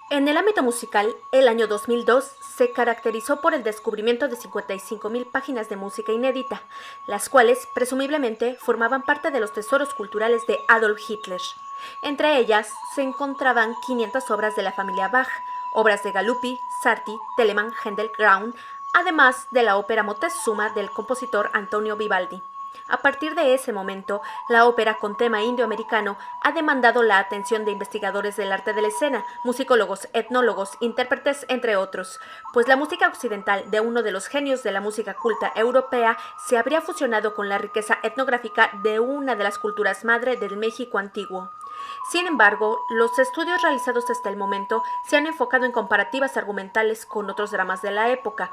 En el ámbito musical, el año 2002 se caracterizó por el descubrimiento de 55.000 páginas de música inédita, las cuales presumiblemente formaban parte de los tesoros culturales de Adolf Hitler. Entre ellas se encontraban 500 obras de la familia Bach, obras de Galuppi, Sarti, Telemann, Händel, Graun, además de la ópera Moctezuma del compositor Antonio Vivaldi. A partir de ese momento, la ópera con tema indioamericano ha demandado la atención de investigadores del arte de la escena, musicólogos, etnólogos, intérpretes, entre otros, pues la música occidental de uno de los genios de la música culta europea se habría fusionado con la riqueza etnográfica de una de las culturas madre del México antiguo. Sin embargo, los estudios realizados hasta el momento se han enfocado en comparativas argumentales con otros dramas de la época,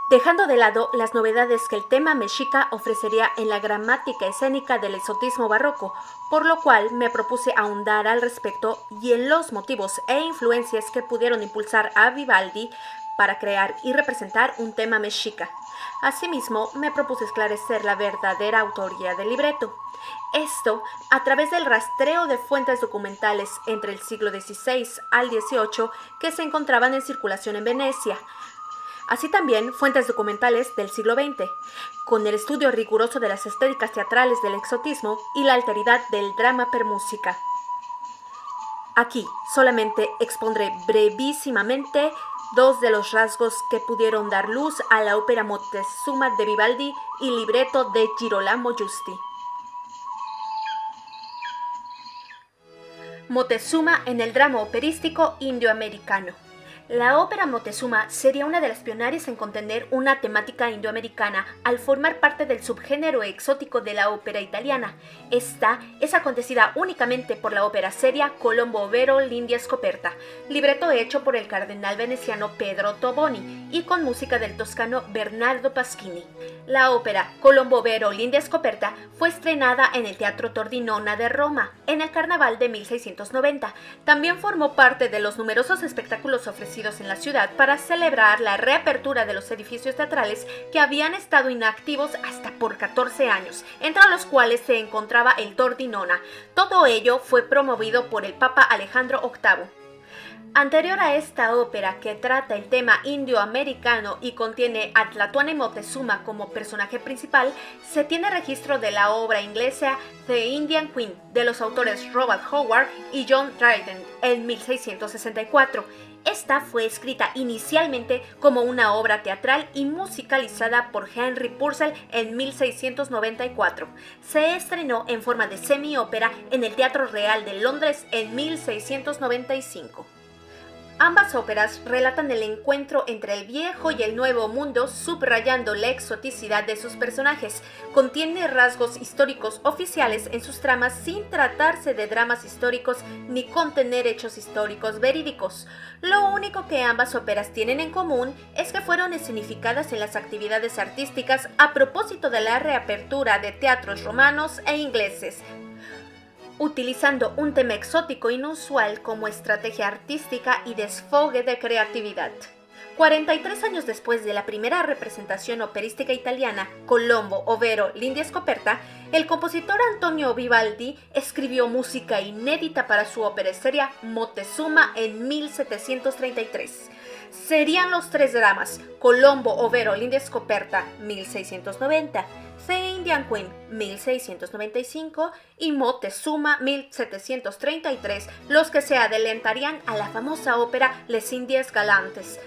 dejando de lado las novedades que el tema mexica ofrecería en la gramática escénica del exotismo barroco, por lo cual me propuse ahondar al respecto y en los motivos e influencias que pudieron impulsar a Vivaldi para crear y representar un tema mexica. Asimismo, me propuse esclarecer la verdadera autoría del libreto. Esto a través del rastreo de fuentes documentales entre el siglo XVI al XVIII que se encontraban en circulación en Venecia, así también fuentes documentales del siglo XX, con el estudio riguroso de las estéticas teatrales del exotismo y la alteridad del drama per música. Aquí solamente expondré brevísimamente dos de los rasgos que pudieron dar luz a la ópera Moctezuma de Vivaldi y libreto de Girolamo Giusti. Moctezuma en el drama operístico indioamericano. La ópera Moctezuma sería una de las pioneras en contener una temática indioamericana al formar parte del subgénero exótico de la ópera italiana. Esta es acontecida únicamente por la ópera seria Colombo Overo l'India Scoperta, libreto hecho por el cardenal veneciano Pedro Toboni y con música del toscano Bernardo Pasquini. La ópera Colombo Overo l'India Scoperta fue estrenada en el Teatro Tordinona de Roma en el Carnaval de 1690. También formó parte de los numerosos espectáculos ofrecidos en la ciudad para celebrar la reapertura de los edificios teatrales que habían estado inactivos hasta por 14 años, entre los cuales se encontraba el Tordinona. Todo ello fue promovido por el Papa Alejandro VIII. Anterior a esta ópera, que trata el tema indioamericano y contiene a Tlatoani Moctezuma como personaje principal, se tiene registro de la obra inglesa The Indian Queen, de los autores Robert Howard y John Dryden, en 1664. Esta fue escrita inicialmente como una obra teatral y musicalizada por Henry Purcell en 1694. Se estrenó en forma de semi-ópera en el Teatro Real de Londres en 1695. Ambas óperas relatan el encuentro entre el viejo y el nuevo mundo, subrayando la exoticidad de sus personajes. Contiene rasgos históricos oficiales en sus tramas sin tratarse de dramas históricos ni contener hechos históricos verídicos. Lo único que ambas óperas tienen en común es que fueron escenificadas en las actividades artísticas a propósito de la reapertura de teatros romanos e ingleses, utilizando un tema exótico inusual como estrategia artística y desfogue de creatividad. 43 años después de la primera representación operística italiana, Colombo Overo l'India Scoperta, el compositor Antonio Vivaldi escribió música inédita para su ópera seria Moctezuma en 1733. Serían los tres dramas, Colombo Overo l'India Scoperta, 1690, The Indian Queen, 1695 y Moctezuma, 1733, los que se adelantarían a la famosa ópera Les Indies Galantes,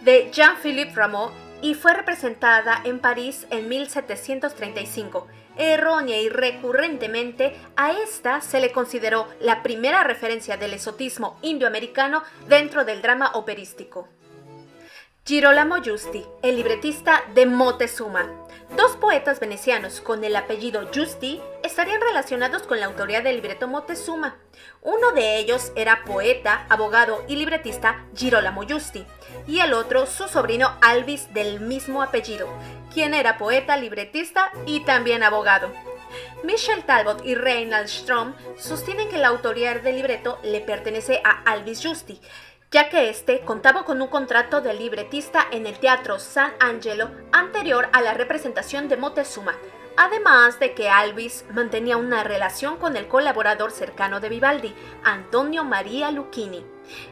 de Jean-Philippe Rameau, y fue representada en París en 1735. Errónea y recurrentemente, a esta se le consideró la primera referencia del exotismo indioamericano dentro del drama operístico. Girolamo Giusti, el libretista de Moctezuma. Dos poetas venecianos con el apellido Giusti estarían relacionados con la autoría del libreto Moctezuma. Uno de ellos era poeta, abogado y libretista Girolamo Giusti, y el otro su sobrino Alvis del mismo apellido, quien era poeta, libretista y también abogado. Michel Talbot y Reinald Strom sostienen que la autoría del libreto le pertenece a Alvis Giusti, ya que este contaba con un contrato de libretista en el Teatro San Angelo anterior a la representación de Moctezuma, además de que Alvis mantenía una relación con el colaborador cercano de Vivaldi, Antonio Maria Lucchini.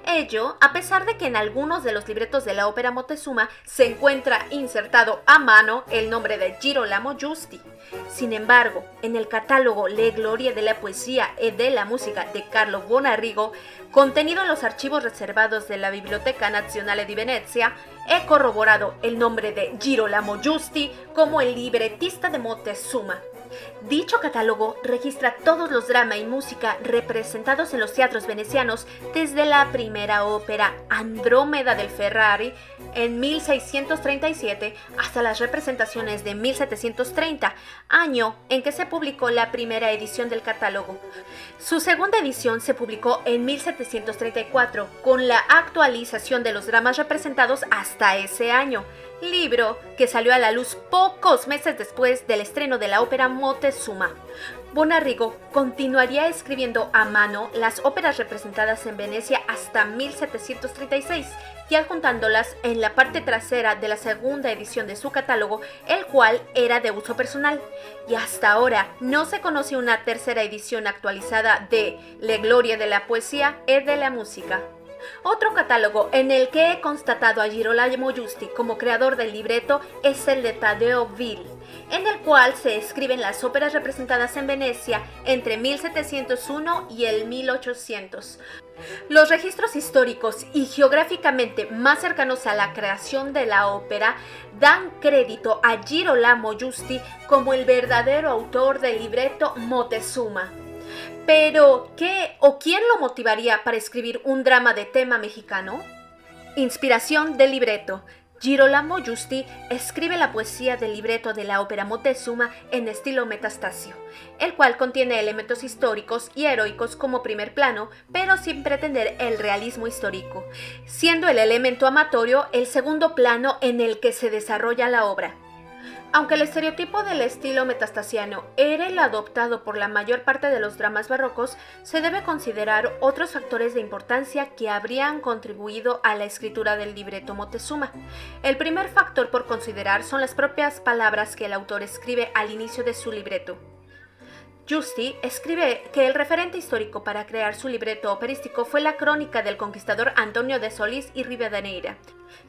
Ello a pesar de que en algunos de los libretos de la ópera Moctezuma se encuentra insertado a mano el nombre de Girolamo Giusti. Sin embargo, en el catálogo Le Glorie de la Poesía y de la Música de Carlo Bonarrigo, contenido en los archivos reservados de la Biblioteca Nazionale di Venezia, he corroborado el nombre de Girolamo Giusti como el libretista de Moctezuma. Dicho catálogo registra todos los dramas y música representados en los teatros venecianos desde la primera ópera Andrómeda del Ferrari en 1637 hasta las representaciones de 1730, año en que se publicó la primera edición del catálogo. Su segunda edición se publicó en 1734 con la actualización de los dramas representados hasta ese año, libro que salió a la luz pocos meses después del estreno de la ópera Moctezuma. Bonarrigo continuaría escribiendo a mano las óperas representadas en Venecia hasta 1736 y adjuntándolas en la parte trasera de la segunda edición de su catálogo, el cual era de uso personal. Y hasta ahora no se conoce una tercera edición actualizada de Le Glorie de la Poesía y de la Música. Otro catálogo en el que he constatado a Girolamo Giusti como creador del libreto es el de Taddeo Vil, en el cual se escriben las óperas representadas en Venecia entre 1701 y el 1800. Los registros históricos y geográficamente más cercanos a la creación de la ópera dan crédito a Girolamo Giusti como el verdadero autor del libreto Moctezuma. Pero, ¿qué o quién lo motivaría para escribir un drama de tema mexicano? Inspiración del libreto. Girolamo Giusti escribe la poesía del libreto de la ópera Moctezuma en estilo Metastasio, el cual contiene elementos históricos y heroicos como primer plano, pero sin pretender el realismo histórico, siendo el elemento amatorio el segundo plano en el que se desarrolla la obra. Aunque el estereotipo del estilo metastasiano era el adoptado por la mayor parte de los dramas barrocos, se debe considerar otros factores de importancia que habrían contribuido a la escritura del libreto Moctezuma. El primer factor por considerar son las propias palabras que el autor escribe al inicio de su libreto. Giusti escribe que el referente histórico para crear su libreto operístico fue la crónica del conquistador Antonio de Solís y Rivadeneira.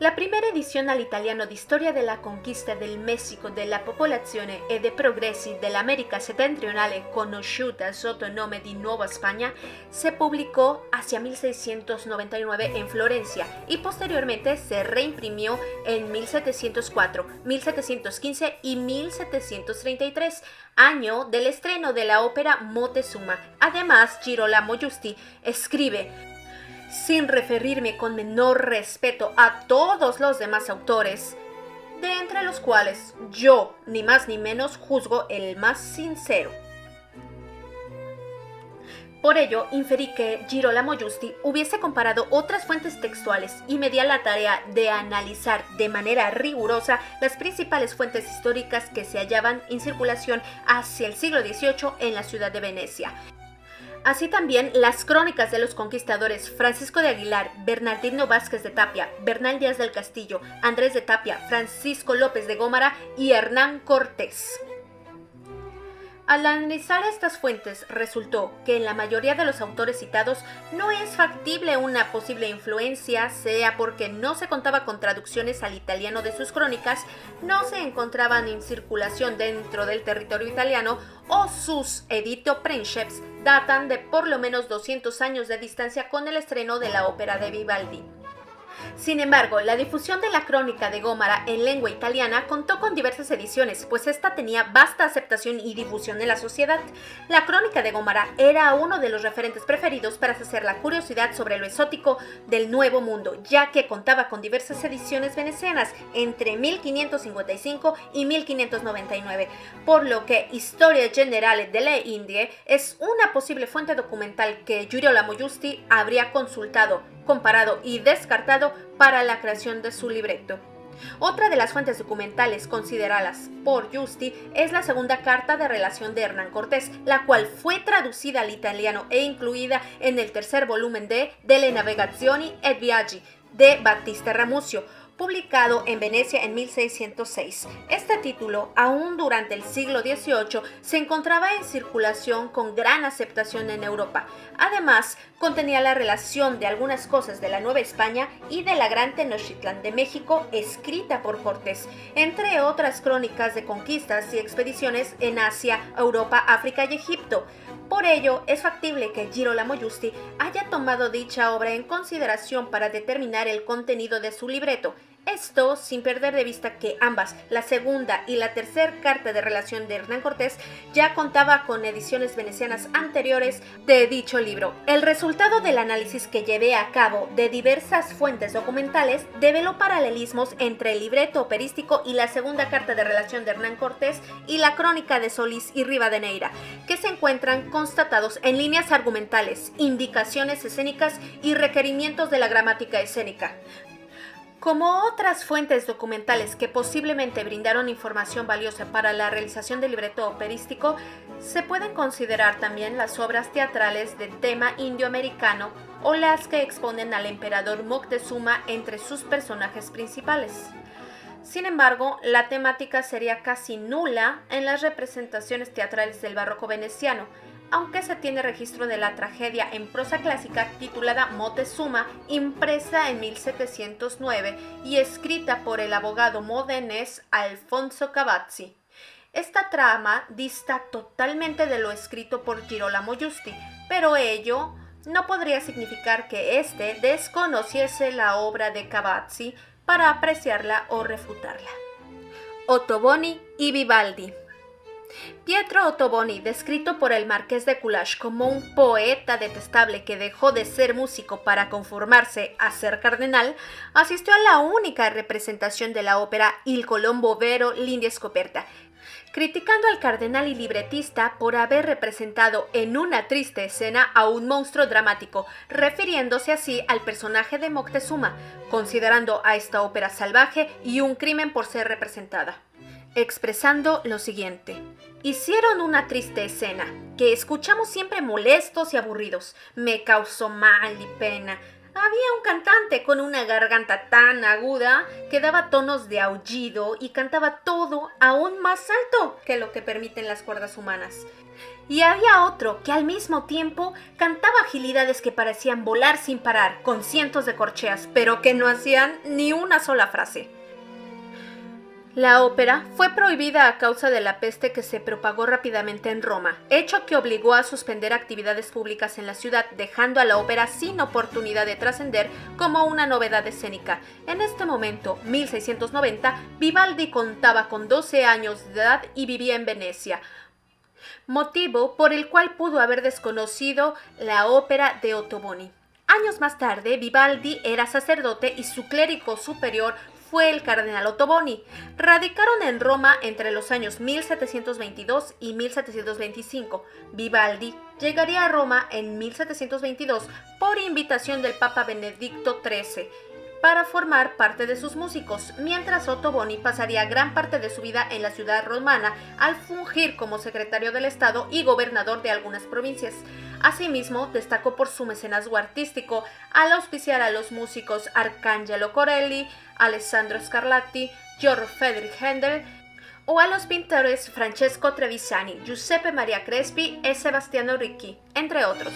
La primera edición al italiano di Storia della conquista del Messico della popolazione e dei progressi dell'America settentrionale conosciuta sotto il nome di Nuova Spagna se publicó hacia 1699 en Florencia y posteriormente se reimprimió en 1704, 1715 y 1733, año del estreno de la ópera Moctezuma. Además, Girolamo Giusti escribe: sin referirme con menor respeto a todos los demás autores, de entre los cuales yo, ni más ni menos, juzgo el más sincero. Por ello, inferí que Girolamo Giusti hubiese comparado otras fuentes textuales y me di a la tarea de analizar de manera rigurosa las principales fuentes históricas que se hallaban en circulación hacia el siglo XVIII en la ciudad de Venecia. Así también las crónicas de los conquistadores Francisco de Aguilar, Bernardino Vázquez de Tapia, Bernal Díaz del Castillo, Andrés de Tapia, Francisco López de Gómara y Hernán Cortés. Al analizar estas fuentes, resultó que en la mayoría de los autores citados no es factible una posible influencia, sea porque no se contaba con traducciones al italiano de sus crónicas, no se encontraban en circulación dentro del territorio italiano o sus editio princeps datan de por lo menos 200 años de distancia con el estreno de la ópera de Vivaldi. Sin embargo, la difusión de la crónica de Gómara en lengua italiana contó con diversas ediciones, pues esta tenía vasta aceptación y difusión en la sociedad. La crónica de Gómara era uno de los referentes preferidos para saciar la curiosidad sobre lo exótico del Nuevo Mundo, ya que contaba con diversas ediciones venecianas entre 1555 y 1599, por lo que Storia Generale delle Indie es una posible fuente documental que Girolamo Giusti habría consultado, comparado y descartado para la creación de su libreto. Otra de las fuentes documentales consideradas por Giusti es la segunda carta de relación de Hernán Cortés, la cual fue traducida al italiano e incluida en el tercer volumen de Delle Navigazioni e Viaggi de Battista Ramusio, publicado en Venecia en 1606. Este título, aún durante el siglo XVIII, se encontraba en circulación con gran aceptación en Europa. Además, contenía la relación de algunas cosas de la Nueva España y de la Gran Tenochtitlán de México, escrita por Cortés, entre otras crónicas de conquistas y expediciones en Asia, Europa, África y Egipto. Por ello, es factible que Girolamo Giusti haya tomado dicha obra en consideración para determinar el contenido de su libreto. Esto sin perder de vista que ambas, la segunda y la tercera carta de relación de Hernán Cortés, ya contaba con ediciones venecianas anteriores de dicho libro. El resultado del análisis que llevé a cabo de diversas fuentes documentales develó paralelismos entre el libreto operístico y la segunda carta de relación de Hernán Cortés y la crónica de Solís y Rivadeneira, que se encuentran constatados en líneas argumentales, indicaciones escénicas y requerimientos de la gramática escénica. Como otras fuentes documentales que posiblemente brindaron información valiosa para la realización del libreto operístico, se pueden considerar también las obras teatrales de tema indioamericano o las que exponen al emperador Moctezuma entre sus personajes principales. Sin embargo, la temática sería casi nula en las representaciones teatrales del barroco veneciano, aunque se tiene registro de la tragedia en prosa clásica titulada Moctezuma, impresa en 1709 y escrita por el abogado modenés Alfonso Cavazzi. Esta trama dista totalmente de lo escrito por Girolamo Giusti, pero ello no podría significar que éste desconociese la obra de Cavazzi para apreciarla o refutarla. Ottoboni y Vivaldi. Pietro Ottoboni, descrito por el marqués de Coulage como un poeta detestable que dejó de ser músico para conformarse a ser cardenal, asistió a la única representación de la ópera Il Colombo Vero l'India Scoperta, criticando al cardenal y libretista por haber representado en una triste escena a un monstruo dramático, refiriéndose así al personaje de Moctezuma, considerando a esta ópera salvaje y un crimen por ser representada, expresando lo siguiente: hicieron una triste escena, que escuchamos siempre molestos y aburridos. Me causó mal y pena. Había un cantante con una garganta tan aguda que daba tonos de aullido y cantaba todo aún más alto que lo que permiten las cuerdas humanas. Y había otro que al mismo tiempo cantaba agilidades que parecían volar sin parar, con cientos de corcheas, pero que no hacían ni una sola frase. La ópera fue prohibida a causa de la peste que se propagó rápidamente en Roma, hecho que obligó a suspender actividades públicas en la ciudad, dejando a la ópera sin oportunidad de trascender como una novedad escénica. En este momento, 1690, Vivaldi contaba con 12 años de edad y vivía en Venecia, motivo por el cual pudo haber desconocido la ópera de Ottoboni. Años más tarde, Vivaldi era sacerdote y su clérigo superior fue el cardenal Ottoboni. Radicaron en Roma entre los años 1722 y 1725. Vivaldi llegaría a Roma en 1722 por invitación del Papa Benedicto XIII para formar parte de sus músicos, mientras Ottoboni pasaría gran parte de su vida en la ciudad romana al fungir como secretario del Estado y gobernador de algunas provincias. Asimismo, destacó por su mecenazgo artístico al auspiciar a los músicos Arcangelo Corelli, Alessandro Scarlatti, Georg Friedrich Händel o a los pintores Francesco Trevisani, Giuseppe Maria Crespi y Sebastiano Ricci, entre otros.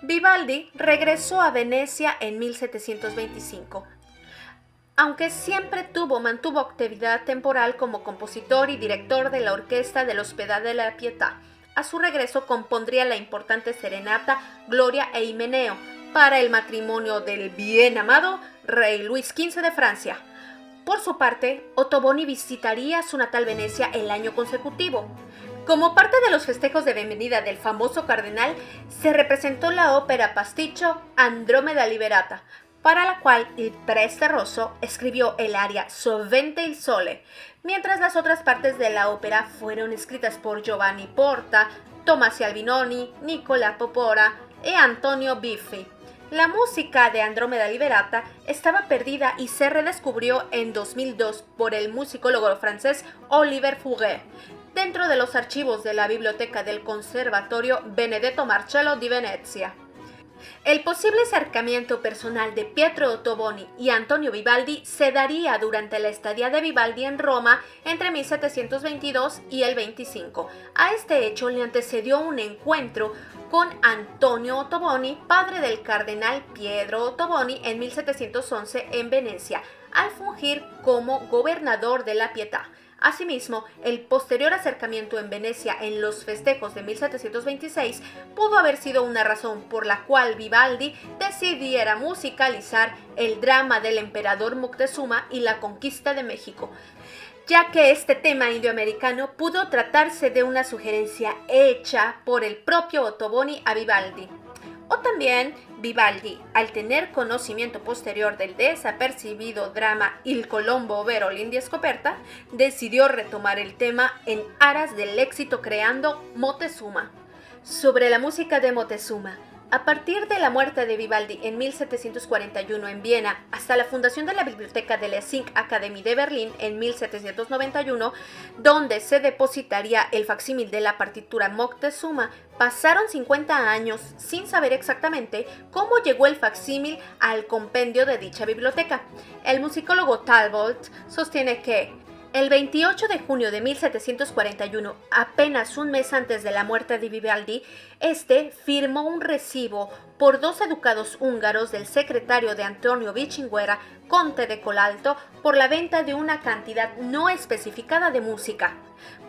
Vivaldi regresó a Venecia en 1725. Aunque siempre mantuvo actividad temporal como compositor y director de la orquesta de l'Hospital de la Pietà. A su regreso compondría la importante serenata Gloria e Himeneo para el matrimonio del bien amado rey Luis XV de Francia. Por su parte, Ottoboni visitaría su natal Venecia el año consecutivo. Como parte de los festejos de bienvenida del famoso cardenal, se representó la ópera pasticcio Andrómeda Liberata, para la cual il preste Rosso escribió el aria Sovente il Sole, mientras las otras partes de la ópera fueron escritas por Giovanni Porta, Tomasi Albinoni, Nicola Popora y Antonio Biffi. La música de Andrómeda Liberata estaba perdida y se redescubrió en 2002 por el musicólogo francés Olivier Fouguet, dentro de los archivos de la biblioteca del Conservatorio Benedetto Marcello di Venezia. El posible acercamiento personal de Pietro Ottoboni y Antonio Vivaldi se daría durante la estadía de Vivaldi en Roma entre 1722 y el 25. A este hecho le antecedió un encuentro con Antonio Ottoboni, padre del cardenal Pietro Ottoboni, en 1711 en Venecia, al fungir como gobernador de la Pietà. Asimismo, el posterior acercamiento en Venecia en los festejos de 1726 pudo haber sido una razón por la cual Vivaldi decidiera musicalizar el drama del emperador Moctezuma y la conquista de México, ya que este tema indioamericano pudo tratarse de una sugerencia hecha por el propio Ottoboni a Vivaldi. O también Vivaldi, al tener conocimiento posterior del desapercibido drama Il Colombo ovvero l'India scoperta, decidió retomar el tema en aras del éxito creando Moctezuma. Sobre la música de Moctezuma. A partir de la muerte de Vivaldi en 1741 en Viena hasta la fundación de la Biblioteca de la Singakademie de Berlín en 1791, donde se depositaría el facsímil de la partitura Moctezuma, pasaron 50 años sin saber exactamente cómo llegó el facsímil al compendio de dicha biblioteca. El musicólogo Talbot sostiene que el 28 de junio de 1741, apenas un mes antes de la muerte de Vivaldi, firmó un recibo por 2 ducados húngaros del secretario de Antonio Vicinguerra, conde de Colalto, por la venta de una cantidad no especificada de música.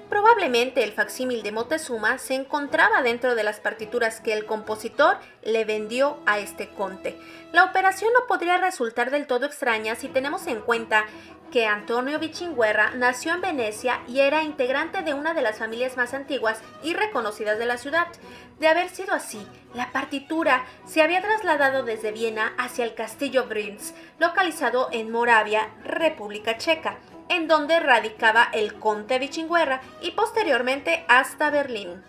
Probablemente el facsímil de Moctezuma se encontraba dentro de las partituras que el compositor le vendió a este conde. La operación no podría resultar del todo extraña si tenemos en cuenta que Antonio Vicinguerra nació en Venecia y era integrante de una de las familias más antiguas y reconocidas de la ciudad. De haber sido así, la partitura se había trasladado desde Viena hacia el castillo Brinz, localizado en Moravia, República Checa, en donde radicaba el conde Vicinguerra, y posteriormente hasta Berlín.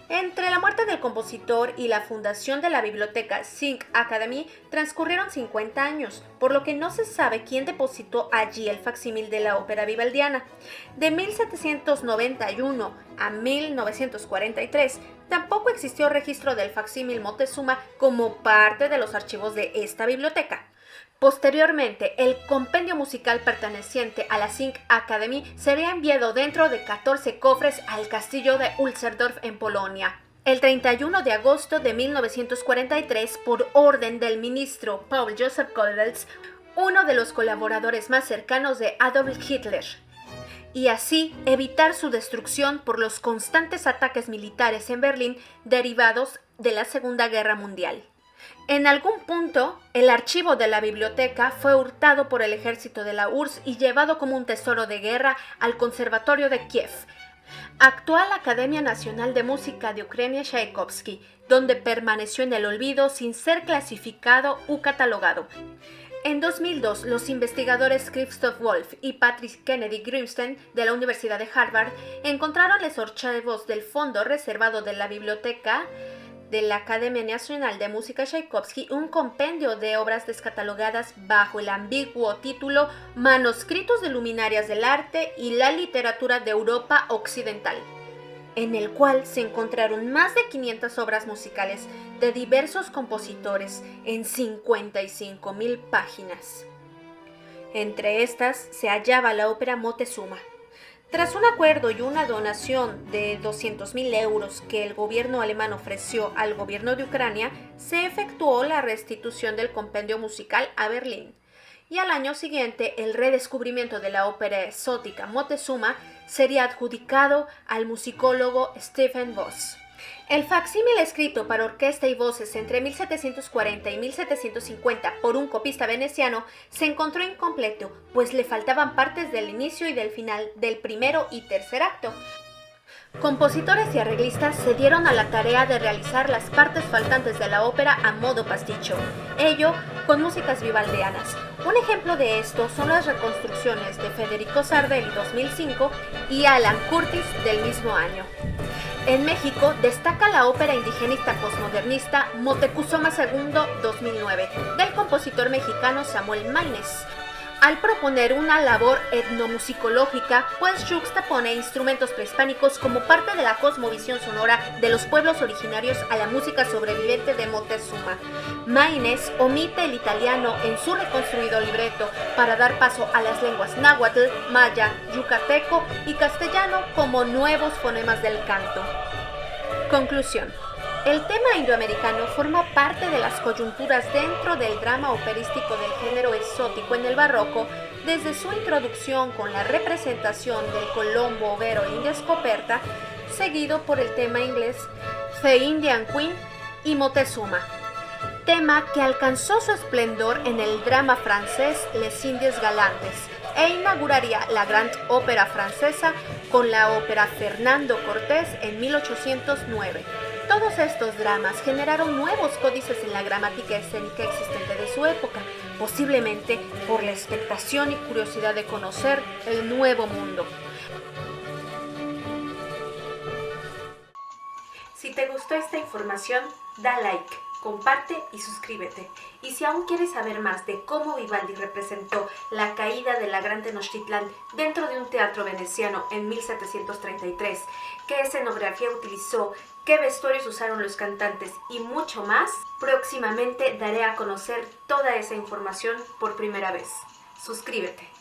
Entre la muerte del compositor y la fundación de la biblioteca Singakademie transcurrieron 50 años, por lo que no se sabe quién depositó allí el facsímil de la ópera vivaldiana. De 1791 a 1943 tampoco existió registro del facsímil Moctezuma como parte de los archivos de esta biblioteca. Posteriormente, el compendio musical perteneciente a la Singakademie sería enviado dentro de 14 cofres al castillo de Ulzerdorf en Polonia. El 31 de agosto de 1943, por orden del ministro Paul Joseph Goebbels, uno de los colaboradores más cercanos de Adolf Hitler, y así evitar su destrucción por los constantes ataques militares en Berlín derivados de la Segunda Guerra Mundial. En algún punto, el archivo de la biblioteca fue hurtado por el ejército de la URSS y llevado como un tesoro de guerra al Conservatorio de Kiev, actual Academia Nacional de Música de Ucrania Tchaikovsky, donde permaneció en el olvido sin ser clasificado u catalogado. En 2002, los investigadores Christoph Wolff y Patrick Kennedy Grimstein de la Universidad de Harvard encontraron los archivos del fondo reservado de la biblioteca de la Academia Nacional de Música Tchaikovsky, un compendio de obras descatalogadas bajo el ambiguo título Manuscritos de luminarias del arte y la literatura de Europa Occidental, en el cual se encontraron más de 500 obras musicales de diversos compositores en 55,000 páginas. Entre estas se hallaba la ópera Moctezuma. Tras un acuerdo y una donación de 200.000 euros que el gobierno alemán ofreció al gobierno de Ucrania, se efectuó la restitución del compendio musical a Berlín. Y al año siguiente, el redescubrimiento de la ópera exótica Moctezuma sería adjudicado al musicólogo Stephen Voss. El facsímil escrito para orquesta y voces entre 1740 y 1750 por un copista veneciano se encontró incompleto, pues le faltaban partes del inicio y del final del primero y tercer acto. Compositores y arreglistas se dieron a la tarea de realizar las partes faltantes de la ópera a modo pasticho, ello con músicas vivaldianas. Un ejemplo de esto son las reconstrucciones de Federico Sardelli 2005 y Alan Curtis del mismo año. En México destaca la ópera indigenista posmodernista Moctezuma II 2009, del compositor mexicano Samuel Maines. al proponer una labor etnomusicológica, pues juxtapone instrumentos prehispánicos como parte de la cosmovisión sonora de los pueblos originarios a la música sobreviviente de Moctezuma. Maínez omite el italiano en su reconstruido libreto para dar paso a las lenguas náhuatl, maya, yucateco y castellano como nuevos fonemas del canto. Conclusión. El tema indoamericano forma parte de las coyunturas dentro del drama operístico del género exótico en el barroco, desde su introducción con la representación del Colombo, Overo e India Scoperta, seguido por el tema inglés The Indian Queen y Moctezuma, tema que alcanzó su esplendor en el drama francés Les Indes Galantes e inauguraría la Gran Ópera francesa con la ópera Fernando Cortés en 1809. Todos estos dramas generaron nuevos códices en la gramática escénica existente de su época, posiblemente por la expectación y curiosidad de conocer el nuevo mundo. Si te gustó esta información, da like, comparte y suscríbete. Y si aún quieres saber más de cómo Vivaldi representó la caída de la Gran Tenochtitlán dentro de un teatro veneciano en 1733, qué escenografía utilizó, qué vestuarios usaron los cantantes y mucho más, próximamente daré a conocer toda esa información por primera vez. Suscríbete.